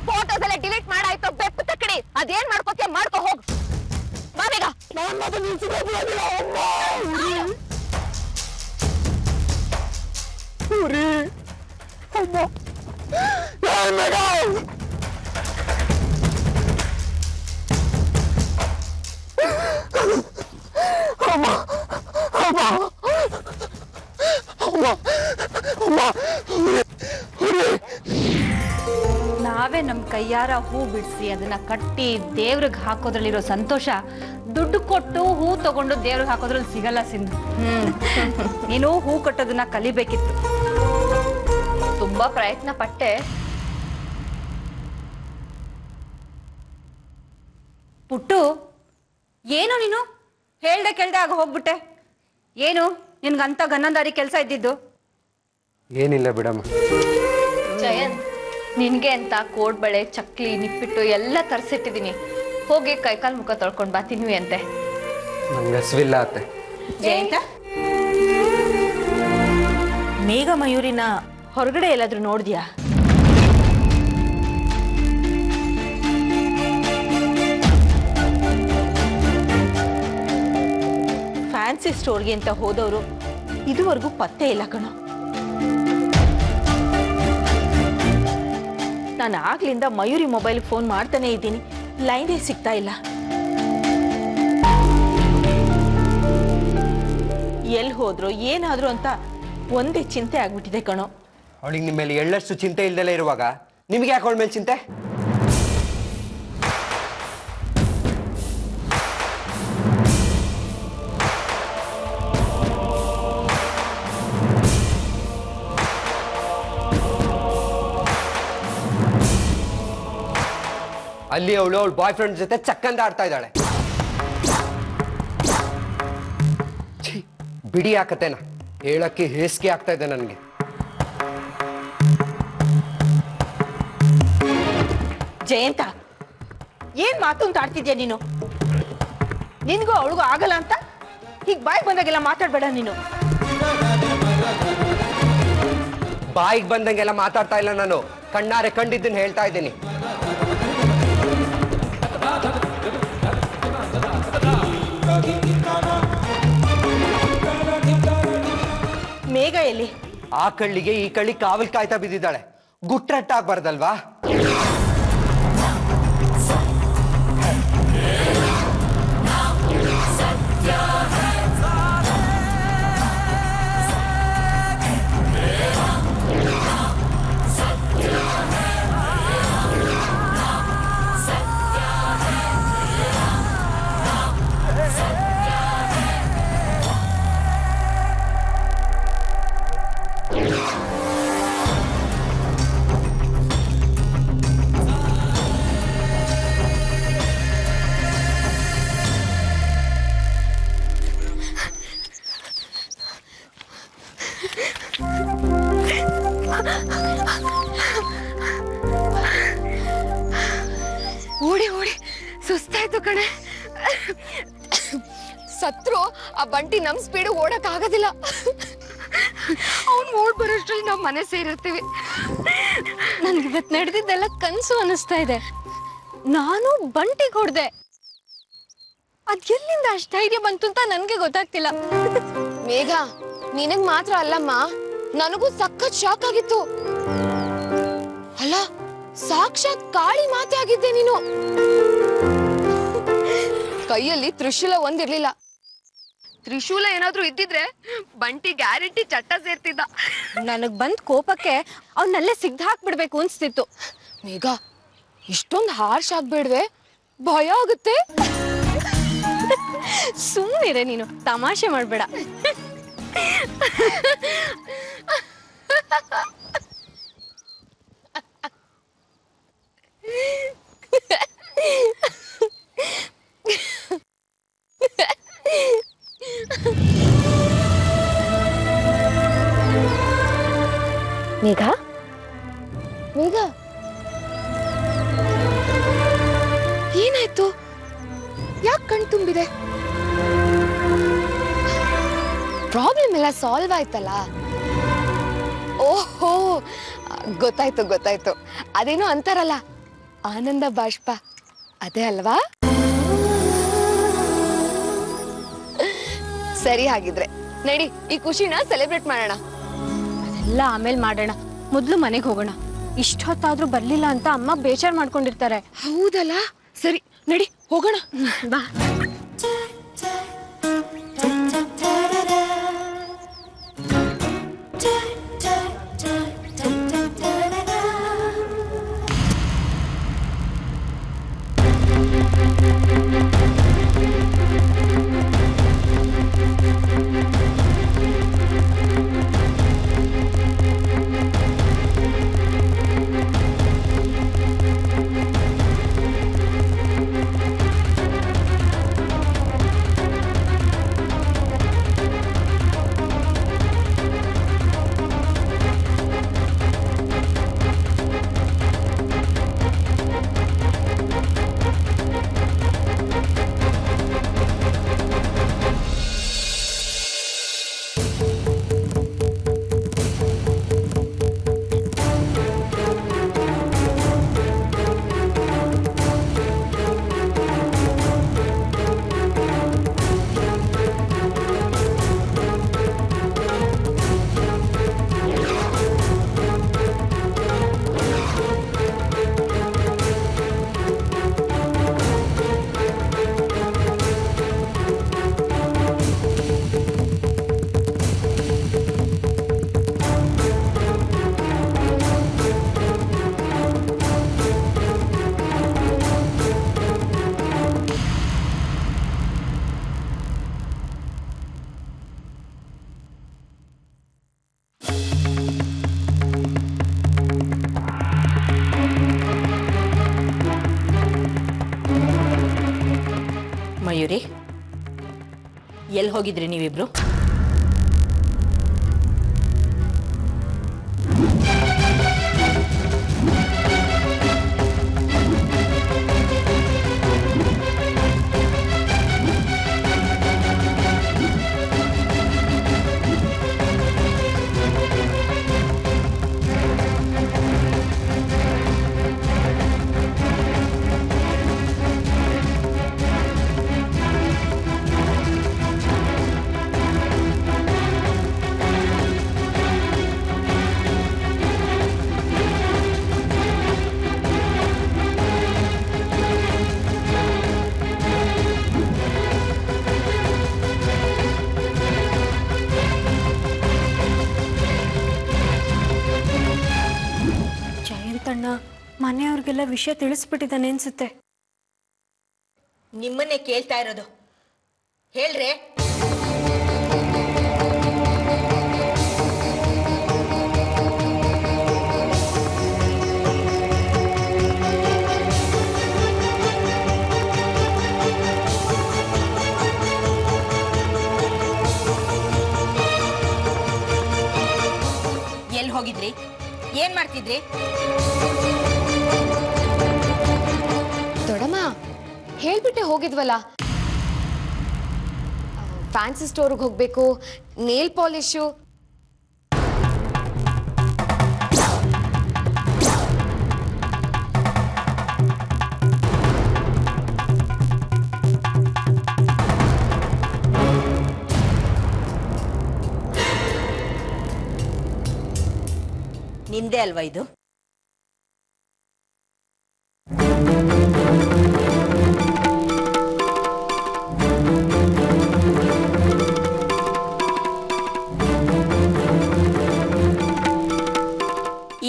Photos ಎಲ್ಲ delete ಮಾಡಾಯ್ತು ಬೆಪ್ಪು ತಕ್ಕಡಿ ಅದೇನ್ ಮಾಡ್ಕೋತೀಯ ಮಾಡ್ಕೋ ಹೋಗ್ ಬಾ ಬೇಗ ನಾವೇ ನಮ್ ಕೈಯಾರ ಹೂ ಬಿಡಿಸಿ ಅದನ್ನ ಕಟ್ಟಿ ದೇವ್ರಿಗೆ ಹಾಕೋದ್ರಲ್ಲಿರೋ ಸಂತೋಷ ದುಡ್ಡು ಕೊಟ್ಟು ಹೂ ತಗೊಂಡು ದೇವ್ರಿಗೆ ಹಾಕೋದ್ರಲ್ಲಿ ಸಿಗಲ್ಲ ಸಿಂಧು. ನೀನು ಹೂ ಕಟ್ಟೋದನ್ನ ಕಲಿಬೇಕಿತ್ತು. ತುಂಬಾ ಪ್ರಯತ್ನ ಪಟ್ಟೆ. ಪುಟ್ಟು ಏನು ನೀನು ಹೇಳ್ದೆ ಕೇಳ್ದೆ ಆಗ ಹೋಗ್ಬಿಟ್ಟೆ. ಏನು ನಿನ್ಗಂತ ಗನ್ನಂದಾರಿ ಕೆಲಸ ಇದ್ದಿದ್ದು? ಏನಿಲ್ಲ ಬಿಡಮ್ಮ. ಜಯಂತ್ ನಿನ್ಗೆ ಅಂತ ಕೋಡ್ಬಳೆ ಚಕ್ಲಿ ನಿಪ್ಪಿಟ್ಟು ಎಲ್ಲ ತರಿಸಿಟ್ಟಿದೀನಿ. ಹೋಗಿ ಕೈಕಾಲ್ ಮುಖ ತೊಳ್ಕೊಂಡ್ ಬಾ ತಿನ್ವಿ ಅಂತೆ. ನಂಗೆ ಹಸಿವಿಲ್ಲ ಅತ್ತೆ. ಜಯಂತ ಮೇಘ ಮಯೂರಿನ ಹೊರಗಡೆ ಎಲ್ಲಾದ್ರೂ ನೋಡಿದ್ಯಾ? ಫ್ಯಾನ್ಸಿ ಸ್ಟೋರ್ಗೆ ಅಂತ ಹೋದವರು ಇದುವರೆಗೂ ಪತ್ತೆ ಇಲ್ಲ ಕಣೋ. ನಾನು ಆಗ್ಲಿಂದ ಮಯೂರಿ ಮೊಬೈಲ್ ಫೋನ್ ಮಾಡ್ತಾನೆ ಇದ್ದೀನಿ, ಲೈನೇ ಸಿಗ್ತಾ ಇಲ್ಲ. ಎಲ್ಲಿ ಹೋದ್ರು ಏನಾದ್ರು ಅಂತ ಒಂದೇ ಚಿಂತೆ ಆಗ್ಬಿಟ್ಟಿದೆ ಕಣೋ. ಅವಳಿಗೆ ನಿಮ್ಮ ಮೇಲೆ ಎಳ್ಳಷ್ಟು ಚಿಂತೆ ಇಲ್ದಲೇ ಇರುವಾಗ ನಿಮಗೆ ಯಾಕೆ ಅವಳ ಮೇಲೆ ಚಿಂತೆ? ಅಲ್ಲಿ ಅವಳು ಅವಳ ಬಾಯ್ ಫ್ರೆಂಡ್ ಜೊತೆ ಚಕ್ಕಂದ ಆಡ್ತಾ ಇದ್ದಾಳೆ. ಬಿಡಿ ಹಾಕತ್ತೇನ ಹೇಳಕ್ಕೆ ಹೇಸಿಗೆ ಆಗ್ತಾ ಇದೆ ನನಗೆ. ಜಯಂತ ಏನ್ ಮಾತು ಅಂತ ಆಡ್ತಿದ್ಯಾ ನೀನು? ನಿನ್ಗೂ ಅವಳಿಗೂ ಆಗಲ್ಲ ಅಂತ ಹೀಗ್ ಬಾಯ್ ಬಂದಾಗೆಲ್ಲ ಮಾತಾಡ್ಬೇಡ ನೀನು. ಬಾಯಿಗೆ ಬಂದಂಗೆಲ್ಲ ಮಾತಾಡ್ತಾ ಇಲ್ಲ ನಾನು, ಕಣ್ಣಾರೆ ಕಂಡಿದ್ದನ್ನು ಹೇಳ್ತಾ ಇದ್ದೀನಿ. ಮೇಘ ಎಲ್ಲಿ? ಆ ಕಳ್ಳಿಗೆ ಈ ಕಳ್ಳಿ ಕಾವಲ್ ಕಾಯ್ತಾ ಬಿದ್ದಿದ್ದಾಳೆ. ಗುಟ್ರಟ್ಟಾಗ್ಬಾರ್ದಲ್ವಾ? ಓಡಿ ಓಡಿ ಸುಸ್ತಾಯ್ತು ಕಣೆ. ಸತ್ರು ಆ ಬಂಟಿ ನಮ್ ಸ್ಪೀಡ್ ಓಡಕ್ ಆಗೋದಿಲ್ಲ. ಅವ್ನ್ ಓಡ್ ಬರೋಷ್ಟ್ರಲ್ಲಿ ನಾವ್ ಮನೆ ಸೇರಿರ್ತೀವಿ. ನನ್ಗೆ ಇವತ್ ನಡೆದಿದ್ದೆಲ್ಲ ಕನ್ಸು ಅನಿಸ್ತಾ ಇದೆ. ನಾನು ಬಂಟಿಗೆ ಹೊಡ್ದೆ, ಅದ್ ಎಲ್ಲಿಂದ ಅಷ್ಟ್ ಧೈರ್ಯ ಬಂತು ಅಂತ ನನ್ಗೆ ಗೊತ್ತಾಗ್ತಿಲ್ಲ. ಮೇಘ ನಿನಗ್ ಮಾತ್ರ ಅಲ್ಲಮ್ಮ, ನನಗೂ ಸಖತ್ ಶಾಕ್ ಆಗಿತ್ತು. ಅಲ್ಲ ಸಾಕ್ಷಾತ್ ಕಾಳಿ ಮಾತೆ ಆಗಿದ್ದೆ ನೀನು. ಕೈಯಲ್ಲಿ ತ್ರಿಶೂಲ ಒಂದಿರ್ಲಿಲ್ಲ. ತ್ರಿಶೂಲ ಏನಾದ್ರೂ ಇದ್ದಿದ್ರೆ ಬಂಟಿ ಗ್ಯಾರಂಟಿ ಚಟ್ಟ ಸೇರ್ತಿದ್ದ. ನನಗ್ ಬಂದ್ ಕೋಪಕ್ಕೆ ಅವನ್ನಲ್ಲೇ ಸಿಗ್ದು ಹಾಕ್ಬಿಡ್ಬೇಕು ಅನ್ಸ್ತಿತ್ತು. ಮೇಘ ಇಷ್ಟೊಂದು ಹಾರ್ಷ್ ಆಗ್ಬೇಡ್ವೆ, ಭಯ ಆಗುತ್ತೆ. ಸುಮ್ಮನಿರೆ ನೀನು, ತಮಾಷೆ ಮಾಡ್ಬೇಡ. ಮೇಘ ಮೇಘ ಏನಾಯ್ತು? ಯಾಕೆ ಕಣ್ ತುಂಬಿದೆ? ಪ್ರಾಬ್ಲಮ್ ಎಲ್ಲ ಸಾಲ್ವ್ ಆಯ್ತಲ್ಲ? ಓಹೋ ಗೊತ್ತಾಯ್ತು ಗೊತ್ತಾಯ್ತು. ಅದೇನೋ ಅಂತಾರಲ್ಲ, ಆನಂದ ಬಾಷ್ಪ ಅದೇ ಅಲ್ವಾ? ಸರಿ, ಹಾಗಿದ್ರೆ ನಡಿ ಈ ಖುಷಿನ ಸೆಲೆಬ್ರೇಟ್ ಮಾಡೋಣ. ಅದೆಲ್ಲ ಆಮೇಲೆ ಮಾಡೋಣ, ಮೊದ್ಲು ಮನೆಗೆ ಹೋಗೋಣ. ಇಷ್ಟೊತ್ತಾದ್ರೂ ಬರ್ಲಿಲ್ಲ ಅಂತ ಅಮ್ಮ ಬೇಜಾರ್ ಮಾಡ್ಕೊಂಡಿರ್ತಾರೆ. ಹೌದಲ್ಲ? ಸರಿ ನಡಿ ಹೋಗೋಣ. ಬಾ. ಮಯೂರಿ, ಎಲ್ಲಿ ಹೋಗಿದ್ರಿ ನೀವಿಬ್ರು? ಜಯಂತಣ್ಣ ಮನೆಯವ್ರಿಗೆಲ್ಲ ವಿಷಯ ತಿಳಿಸ್ಬಿಟ್ಟಿದ್ದಾನೆ ಅನ್ಸುತ್ತೆ. ನಿಮ್ಮನ್ನೇ ಕೇಳ್ತಾ ಇರೋದು, ಹೇಳ್ರೆ. ಎಲ್ಲಿ ಹೋಗಿದ್ರಿ? ಏನ್ ಮಾಡ್ತಿದ್ರಿ? ದೊಡಮ್ಮ ಹೇಳ್ಬಿಟ್ಟೆ ಹೋಗಿದ್ವಲ್ಲ, ಫ್ಯಾನ್ಸಿ ಸ್ಟೋರ್ಗೆ ಹೋಗ್ಬೇಕು, ನೇಲ್ ಪಾಲಿಶು. ನಿಂದೆ ಅಲ್ವಾ ಇದು?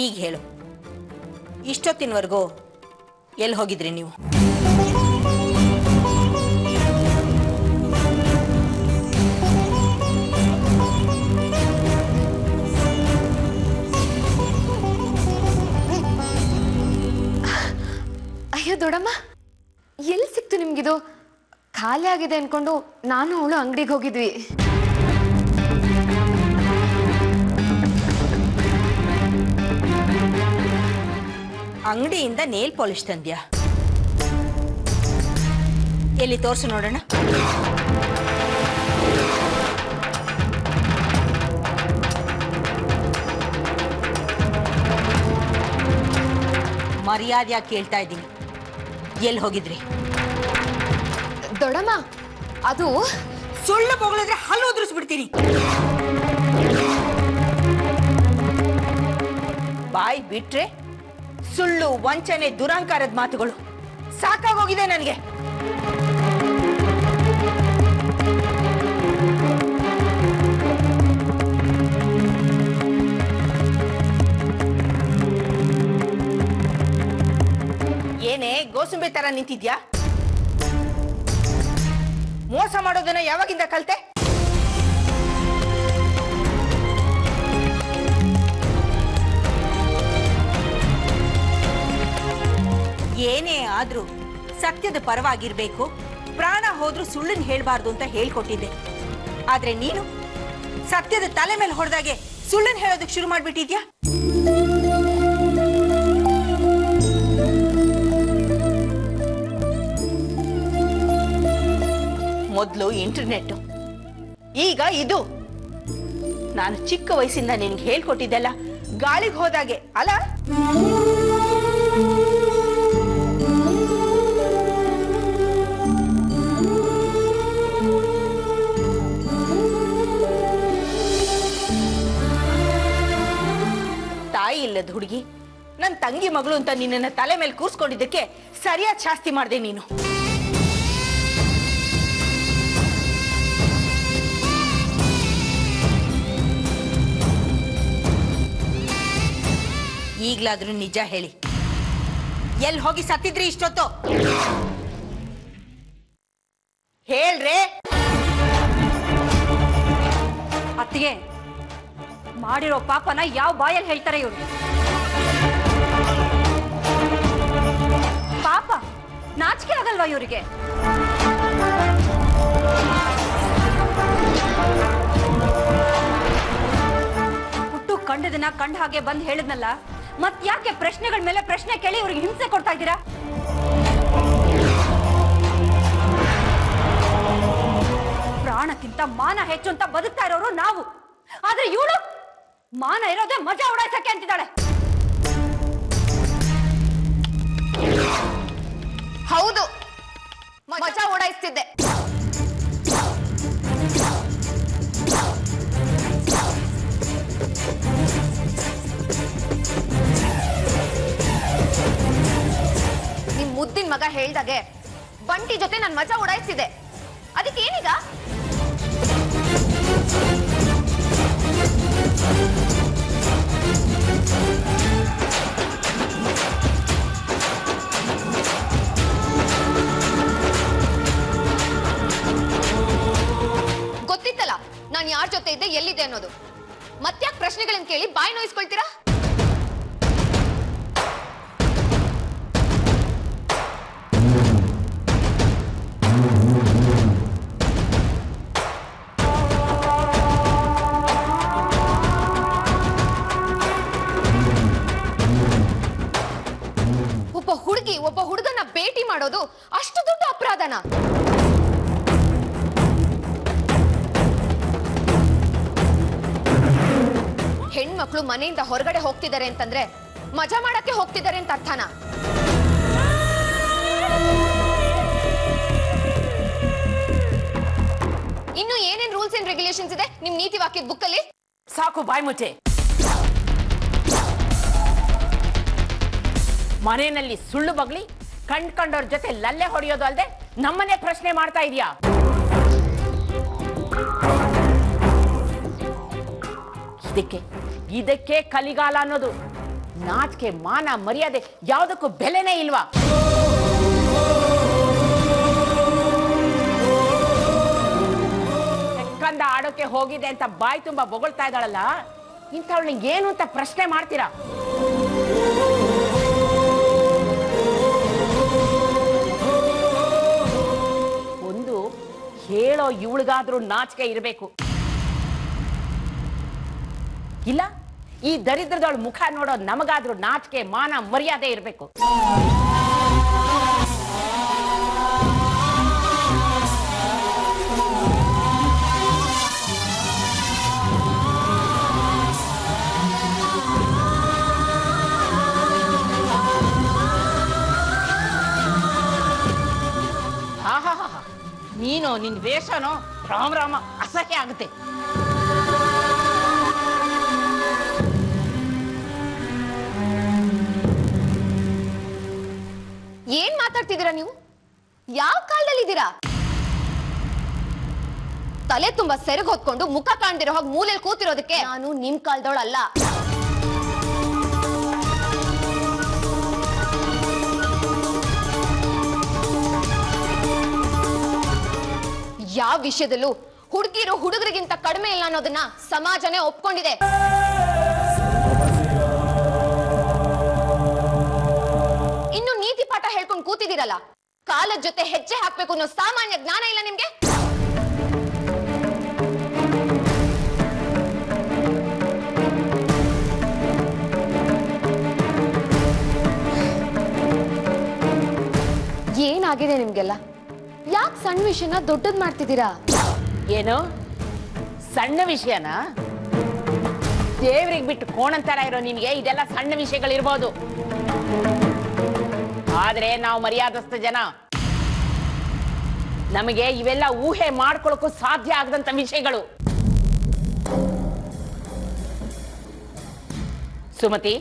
ಈಗ ಹೇಳು, ಇಷ್ಟೊತ್ತಿನವರೆಗೂ ಎಲ್ಲಿ ಹೋಗಿದ್ರಿ ನೀವು? ಅಯ್ಯೋ ದೊಡಮ್ಮ, ಎಲ್ಲಿ ಸಿಕ್ತು ನಿಮ್ಗಿದು? ಖಾಲಿ ಆಗಿದೆ ಅನ್ಕೊಂಡು ನಾನು ಅವಳು ಅಂಗಡಿಗೆ ಹೋಗಿದ್ವಿ. ಅಂಗಡಿಯಿಂದ ನೇಲ್ ಪಾಲಿಶ್ ತಂದ್ಯಾ? ಎಲ್ಲಿ ತೋರ್ಸು ನೋಡೋಣ. ಮರ್ಯಾದೆಯಾಗಿ ಕೇಳ್ತಾ ಇದ್ದೀನಿ, ಎಲ್ಲಿ ಹೋಗಿದ್ರಿ? ದೊಡಮ್ಮ ಅದು ಸುಳ್ಳು ಬೊಗಳಿದ್ರೆ ಹಲ್ಲು ಉದುರಿಸ್ಬಿಡ್ತೀನಿ. ಬಾಯ್ ಬಿಟ್ರೆ ಸುಳ್ಳು, ವಂಚನೆ, ದುರಹಂಕಾರದ ಮಾತುಗಳು ಸಾಕಾಗೋಗಿದೆ ನನಗೆ. ಏನೇ ಗೋಸುಂಬೆ ತರ ನಿಂತಿದ್ಯಾ? ಮೋಸ ಮಾಡೋದನ್ನ ಯಾವಾಗಿಂದ ಕಲ್ತೆ? ಏನೇ ಆದ್ರೂ ಸತ್ಯದ ಪರವಾಗಿರ್ಬೇಕು, ಪ್ರಾಣ ಹೋದ್ರೂ ಸುಳ್ಳನ್ನು ಹೇಳ್ಬಾರ್ದು ಅಂತ ಹೇಳ್ಕೊಟ್ಟಿದ್ದೆ. ಆದ್ರೆ ನೀನು ಸತ್ಯದ ತಲೆ ಮೇಲೆ ಹೊಡೆದಾಗೆ ಸುಳ್ಳನ್ನು ಹೇಳೋದಕ್ಕೆ ಶುರು ಮಾಡ್ಬಿಟ್ಟಿದ್ಯಾ? ಮೊದಲು ಇಂಟರ್ನೆಟ್, ಈಗ ಇದು. ನಾನು ಚಿಕ್ಕ ವಯಸ್ಸಿಂದ ನಿನಗೆ ಹೇಳ್ಕೊಟ್ಟಿದ್ದೆಲ್ಲ ಗಾಳಿಗೆ ಹೋದಾಗೆ ಅಲ್ಲ? ತಾಯಿ ಇಲ್ಲದ ಹುಡುಗಿ, ನನ್ನ ತಂಗಿ ಮಗಳು ಅಂತ ನಿನ್ನನ್ನ ತಲೆ ಮೇಲೆ ಕೂರ್ಸ್ಕೊಂಡಿದ್ದಕ್ಕೆ ಸರಿಯಾದ ಶಾಸ್ತಿ ಮಾಡಿದೆ ನೀನು. ಈಗ್ಲಾದ್ರೂ ನಿಜ ಹೇಳಿ, ಎಲ್ಲಿ ಹೋಗಿ ಸತ್ತಿದ್ರಿ ಇಷ್ಟೊತ್ತು? ಹೇಳ್ರೆ. ಅತ್ತಿಗೆ, ಮಾಡಿರೋ ಪಾಪನ ಯಾವ ಬಾಯಲ್ಲಿ ಹೇಳ್ತಾರೆ ಇವರು? ಪಾಪ ನಾಚಿಕೆ ಆಗಲ್ವಾ ಇವರಿಗೆ? ಹುಟ್ಟು ಕಂಡದನ್ನ ಕಂಡ ಹಾಗೆ ಬಂದು ಹೇಳಿದ್ನಲ್ಲ, ಮತ್ ಯಾಕೆ ಪ್ರಶ್ನೆಗಳ ಮೇಲೆ ಪ್ರಶ್ನೆ ಕೇಳಿ ಇವ್ರಿಗೆ ಹಿಂಸೆ ಕೊಡ್ತಾ ಇದ್ದೀರಾ? ಪ್ರಾಣಕ್ಕಿಂತ ಮಾನ ಹೆಚ್ಚು ಅಂತ ಬದುಕ್ತಾ ಇರೋರು ನಾವು. ಆದ್ರೆ ಇವಳು ಮಾನ ಇರೋದೇ ಮಜಾ ಉಡಾಯಿಸಕ್ಕೆ ಅಂತಿದ್ದಾಳೆ. ಹೌದು, ಮಜಾ ಉಡಾಯಿಸ್ತಿದ್ದೆ. ನಿಮ್ ಮುದ್ದಿನ ಮಗ ಹೇಳ್ದಾಗೆ ಬಂಟಿ ಜೊತೆ ನಾನು ಮಜಾ ಉಡಾಯಿಸ್ತಿದ್ದೆ. ಅದಕ್ಕೇನೀಗ? ಗೊತ್ತಿತ್ತಲ್ಲ ನಾನು ಯಾರ ಜೊತೆ ಇದ್ದೆ, ಎಲ್ಲಿದೆ ಅನ್ನೋದು. ಮತ್ತ್ಯಾಕ್ ಪ್ರಶ್ನೆಗಳನ್ನ ಕೇಳಿ ಬಾಯಿ ನೋಯಿಸ್ಕೊಳ್ತೀರಾ? ಒಬ್ಬ ಹುಡುಗನ ಭೇಟಿ ಮಾಡೋದು ಅಷ್ಟು ದೊಡ್ಡ ಅಪರಾಧನ? ಹೆಣ್ಮಕ್ಳು ಮನೆಯಿಂದ ಹೊರಗಡೆ ಹೋಗ್ತಿದ್ದಾರೆ ಅಂತಂದ್ರೆ ಮಜಾ ಮಾಡಕ್ಕೆ ಹೋಗ್ತಿದ್ದಾರೆ ಅಂತ ಅರ್ಥನ? ಇನ್ನು ಏನೇನ್ ರೂಲ್ಸ್ ಅಂಡ್ ರೆಗ್ಯುಲೇಷನ್ಸ್ ಇದೆ ನಿಮ್ ನೀತಿ ವಾಕ್ಯದ ಬುಕ್ ಅಲ್ಲಿ? ಸಾಕು ಬಾಯ್ ಮುಚ್ಚೆ. ಮನೆಯಲ್ಲಿ ಸುಳ್ಳು ಬಗ್ಲಿ ಕಂಡ್ಕೊಂಡವ್ರ ಜೊತೆ ಲಲ್ಲೆ ಹೊಡೆಯೋದು ಅಲ್ಲದೆ ನಮ್ಮನೆ ಪ್ರಶ್ನೆ ಮಾಡ್ತಾ ಇದೀಯಾ? ಇದಕ್ಕೆ ಕಲಿಗಾಲ ಅನ್ನೋದು. ನಾಚಿಕೆ, ಮಾನ, ಮರ್ಯಾದೆ ಯಾವುದಕ್ಕೂ ಬೆಲೆನೇ ಇಲ್ವಾ? ಕಂದ ಆಡೋಕೆ ಹೋಗಿದೆ ಅಂತ ಬಾಯಿ ತುಂಬಾ ಬೊಗಳ್ತಾ ಇದ್ದಾಳಲ್ಲ, ಇಂಥವಳನ್ನ ಏನು ಅಂತ ಪ್ರಶ್ನೆ ಮಾಡ್ತೀರಾ? ಒಂದು ಹೇಳೋ ಇವಳಿಗಾದ್ರೂ ನಾಚಿಕೆ ಇರಬೇಕು. ಇಲ್ಲ, ಈ ದರಿದ್ರದವಳ ಮುಖ ನೋಡೋ ನಮಗಾದ್ರೂ ನಾಚಿಕೆ, ಮಾನ, ಮರ್ಯಾದೆ ಇರಬೇಕು. ನೀನು ನಿನ್ ವೇಷನೋ ರಾಮ ರಾಮ ಅಸಹ್ಯ ಆಗುತ್ತೆ. ಏನ್ ಮಾತಾಡ್ತಿದ್ದೀರಾ ನೀವು? ಯಾವ ಕಾಲದಲ್ಲಿದ್ದೀರಾ? ತಲೆ ತುಂಬಾ ಸೆರಗ್ ಹೊತ್ಕೊಂಡು ಮುಖ ಕಾಣ್ದಿರೋ ಹೋಗಿ ಮೂಲೆಯಲ್ಲಿ ಕೂತಿರೋದಕ್ಕೆ ನಾನು ನಿಮ್ ಕಾಲದವಳಲ್ಲ. ಯಾವ ವಿಷಯದಲ್ಲೂ ಹುಡುಗಿರು ಹುಡುಗರಿಗಿಂತ ಕಡಿಮೆ ಇಲ್ಲ ಅನ್ನೋದನ್ನ ಸಮಾಜನೇ ಒಪ್ಕೊಂಡಿದೆ. ಇನ್ನು ನೀತಿ ಪಾಠ ಹೇಳ್ಕೊಂಡು ಕೂತಿದ್ದೀರಲ್ಲ, ಕಾಲದ ಜೊತೆ ಹೆಜ್ಜೆ ಹಾಕ್ಬೇಕು ಅನ್ನೋ ಸಾಮಾನ್ಯ ಜ್ಞಾನ ಇಲ್ಲ ನಿಮ್ಗೆ? ಏನಾಗಿದೆ ನಿಮ್ಗೆಲ್ಲ? ಯಾಕೆ ಸಣ್ಣ ವಿಷಯನ ದೊಡ್ಡದ್ ಮಾಡ್ತಿದ್ದೀರಾ? ಏನು ಸಣ್ಣ ವಿಷಯನ? ದೇವ್ರಿಗೆ ಬಿಟ್ಟು ಕೋಣಂತರ ಇರೋ ನಿನ್ಗೆ ಇದೆಲ್ಲ ಸಣ್ಣ ವಿಷಯಗಳಿರ್ಬೋದು, ಆದ್ರೆ ನಾವು ಮರ್ಯಾದಸ್ಥ ಜನ, ನಮಗೆ ಇವೆಲ್ಲ ಊಹೆ ಮಾಡ್ಕೊಳಕ್ಕೂ ಸಾಧ್ಯ ಆಗದಂತ ವಿಷಯಗಳು. ಸುಮತಿ,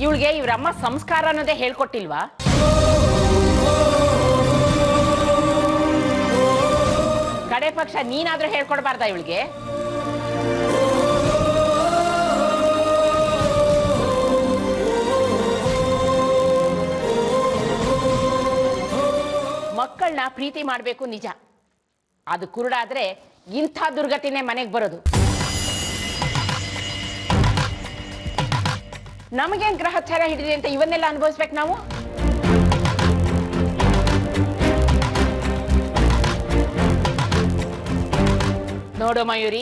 ಇವಳಿಗೆ ಇವ್ರಮ್ಮ ಸಂಸ್ಕಾರ ಅನ್ನೋದೇ ಹೇಳ್ಕೊಟ್ಟಿಲ್ವಾ? ಕಡೆ ಪಕ್ಷ ನೀನಾದ್ರೂ ಹೇಳ್ಕೊಡ್ಬಾರ್ದ ಇವಳಿಗೆ? ಮಕ್ಕಳನ್ನ ಪ್ರೀತಿ ಮಾಡಬೇಕು ನಿಜ, ಅದು ಕುರುಡಾದ್ರೆ ಇಂಥ ದುರ್ಗತಿನೇ ಮನೆಗೆ ಬರೋದು. ನಮಗೇನ್ ಗ್ರಹಚಾರ ಹಿಡಿದಿದೆ ಅಂತ ಇವನ್ನೆಲ್ಲ ಅನುಭವಿಸ್ಬೇಕು ನಾವು? ನೋಡು ಮಯೂರಿ,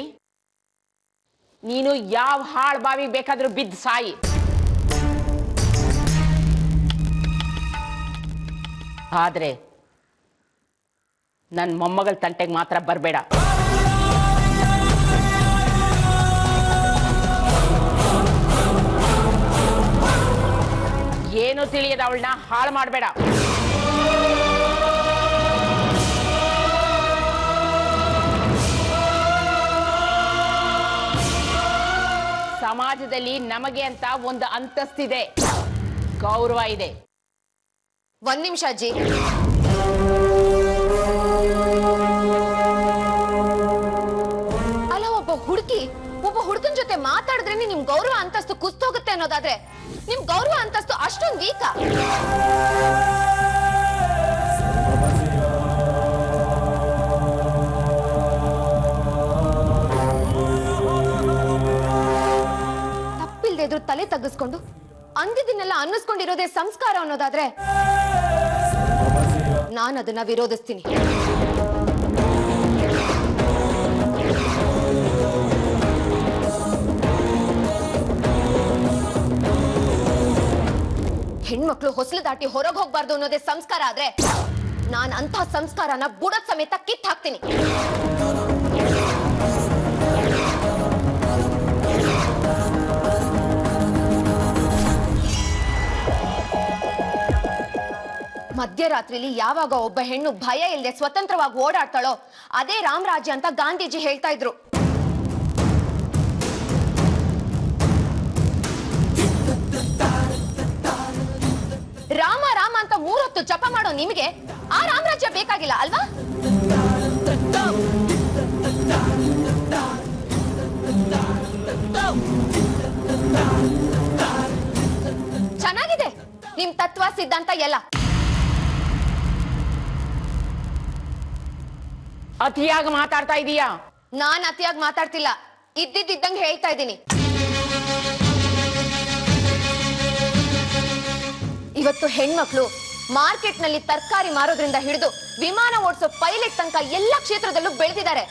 ನೀನು ಯಾವ ಹಾಳ್ ಬಾವಿ ಬೇಕಾದ್ರೂ ಬಿದ್ದು ಸಾಯಿ, ಆದ್ರೆ ನನ್ನ ಮೊಮ್ಮಗಳ ತಂಟೆಗೆ ಮಾತ್ರ ಬರಬೇಡ. ಏನು ತಿಳಿಯದ ಅವಳನ್ನ ಹಾಳು ಮಾಡಬೇಡ. ಸಮಾಜದಲ್ಲಿ ನಮಗೆ ಅಂತ ಒಂದು ಅಂತಸ್ತಿದೆ, ಗೌರವ ಇದೆ. ಒಂದ್ ನಿಮಿಷ ಅಜ್ಜಿ. ಅಲ್ಲ, ಒಬ್ಬ ಹುಡುಗನ ಜೊತೆ ಮಾತಾಡಿದ್ರೆ ನಿಮ್ ಗೌರವ ಅಂತಸ್ತು ಕುಸ್ತೋಗುತ್ತೆ ಅನ್ನೋದಾದ್ರೆ ನಿಮ್ ಗೌರವ ಅಂತಸ್ತು ಅಷ್ಟೊಂದು ವೀಕ? ತಪ್ಪಿಲ್ದೆ ಇದ್ರು ತಲೆ ತಗ್ಗಿಸ್ಕೊಂಡು ಅಂದಿದ್ದನ್ನೆಲ್ಲ ಅನ್ನಿಸ್ಕೊಂಡಿರೋದೇ ಸಂಸ್ಕಾರ ಅನ್ನೋದಾದ್ರೆ ನಾನು ಅದನ್ನ ವಿರೋಧಿಸ್ತೀನಿ. ಹೆಣ್ಮಕ್ಳು ಹೊಸಲು ದಾಟಿ ಹೊರಗೆ ಹೋಗ್ಬಾರ್ದು ಅನ್ನೋದೇ ಸಂಸ್ಕಾರ ಆದ್ರೆ ನಾನು ಅಂತ ಸಂಸ್ಕಾರನ ಬುಡದ ಸಮೇತ ಕಿತ್ತು ಹಾಕ್ತೀನಿ. ಮಧ್ಯರಾತ್ರಿಲಿ ಯಾವಾಗ ಒಬ್ಬ ಹೆಣ್ಣು ಭಯ ಇಲ್ಲದೆ ಸ್ವತಂತ್ರವಾಗಿ ಓಡಾಡ್ತಾಳೋ ಅದೇ ರಾಮರಾಜ್ಯ ಅಂತ ಗಾಂಧೀಜಿ ಹೇಳ್ತಾ ಇದ್ರು. ರಾಮ ರಾಮ ಅಂತ 3 ಹೊತ್ತು ಜಪ ಮಾಡೋ ನಿಮಗೆ ಆ ರಾಮರಾಜ್ಯ ಬೇಕಾಗಿಲ್ಲ ಅಲ್ವಾ? ಚೆನ್ನಾಗಿದೆ ನಿಮ್ ತತ್ವ ಸಿದ್ಧಾಂತ ಎಲ್ಲ. ಅತಿಯಾಗಿ ಮಾತಾಡ್ತಾ ಇದೀಯಾ? ನಾನ್ ಅತಿಯಾಗಿ ಮಾತಾಡ್ತಿಲ್ಲ, ಇದ್ದಿದ್ದಂಗೆ ಹೇಳ್ತಾ ಇದ್ದೀನಿ. ಇವತ್ತು ಹೆಣ್ಮಕ್ಳು ಮಾರ್ಕೆಟ್ ನಲ್ಲಿ ತರಕಾರಿ ಮಾರೋದ್ರಿಂದ ಹಿಡಿದು ವಿಮಾನ ಓಡಿಸೋ ಪೈಲಟ್ ತನಕ ಎಲ್ಲ ಕ್ಷೇತ್ರದಲ್ಲೂ ಬೆಳೆದಿದ್ದಾರೆ.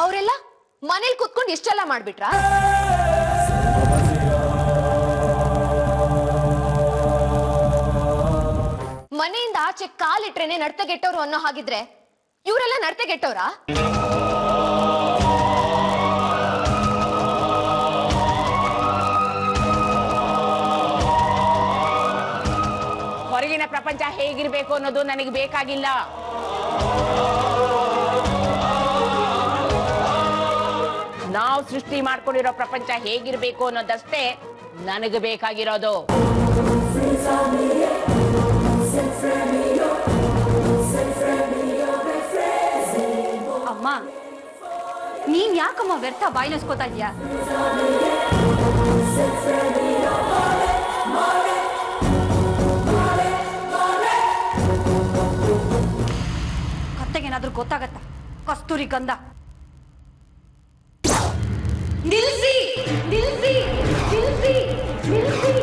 ಅವರೆಲ್ಲ ಮನೇಲಿ ಕುತ್ಕೊಂಡು ಇಷ್ಟೆಲ್ಲ ಮಾಡ್ಬಿಟ್ರಾ? ಮನೆಯಿಂದ ಆಚೆ ಕಾಲಿಟ್ರೇನೆ ನಡ್ತಗೆಟ್ಟವ್ರು ಅನ್ನೋ ಹಾಗಿದ್ರೆ ಇವರೆಲ್ಲ ನಡ್ತಗೆಟ್ಟವ್ರಾ? ಹೇಗಿರ್ಬೇಕು ಅನ್ನೋದು ನನಗೆ ಬೇಕಾಗಿಲ್ಲ. ನಾವು ಸೃಷ್ಟಿ ಮಾಡ್ಕೊಂಡಿರೋ ಪ್ರಪಂಚ ಹೇಗಿರ್ಬೇಕು ಅನ್ನೋದಷ್ಟೇ ನನಗೆ ಬೇಕಾಗಿರೋದು. ಅಮ್ಮ, ನೀನ್ ಯಾಕಮ್ಮ ವ್ಯರ್ಥ ಬಾಯಿನಸ್ಕೋತಾ ಇದ್ಯಾ? ಕತ್ತೆಗೇನಾದ್ರೂ ಗೊತ್ತಾಗತ್ತಾ? ಕಸ್ತೂರಿ ಗಂಧ. ನಿಲ್ಸಿ ನಿಲ್ಸಿ ನಿಲ್ಸಿ ನಿಲ್ಸಿ